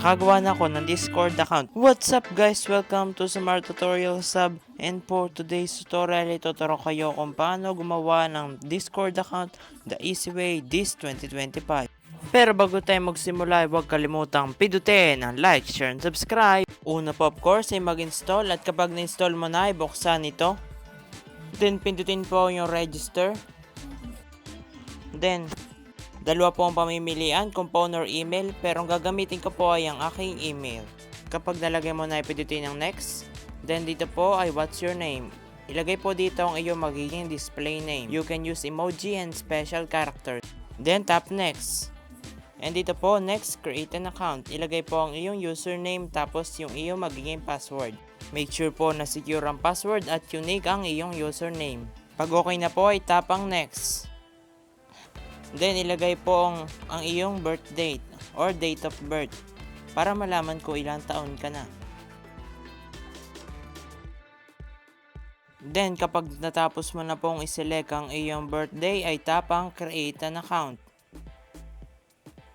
nakagawa na ako ng Discord account. What's up guys? Welcome to Smart Tutorial Sub. And for today's tutorial, ituturo kayo kung paano gumawa ng Discord account the easy way this 2025. Pero bago tayo magsimula, huwag kalimutang pindutin ang like, share, and subscribe. Una po of course ay mag-install at kapag na-install mo na, ibuksan ito. Then pindutin po yung register. Then dalawa po ang pamimilian, kung phone or email, pero ang gagamitin ko po ay ang aking email. Kapag nalagay mo na, ipindutin ang next. Then dito po ay what's your name. Ilagay po dito ang iyong magiging display name. You can use emoji and special characters. Then tap next. And dito po, next, create an account. Ilagay po ang iyong username tapos yung iyong magiging password. Make sure po na secure ang password at unique ang iyong username. Pag okay na po ay tap ang next. Then ilagay po ang iyong birth date or date of birth para malaman ko ilang taon ka na. Then kapag natapos mo na pong iselect ang iyong birthday ay tap ang create an account.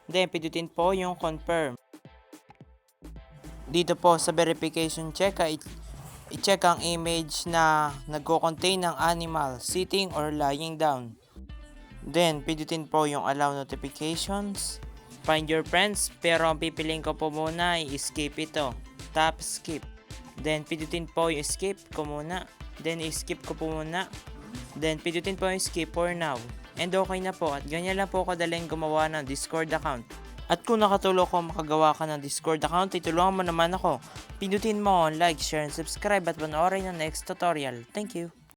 Then pindutin po yung confirm. Dito po sa verification check ay i-check ang image na nagko-contain ng animal sitting or lying down. Then, pindutin po yung allow notifications. Find your friends, pero ang pipiliin ko po muna ay skip ito. Tap skip. Then, pindutin po yung skip ko muna. Then, skip ko po muna. Then, pindutin po yung skip for now. And okay na po. At ganyan lang po kadaling gumawa ng Discord account. At kung nakatulong ko makagawa ka ng Discord account, itulungan mo naman ako. Pindutin mo ang like, share, and subscribe at panoorin ang next tutorial. Thank you!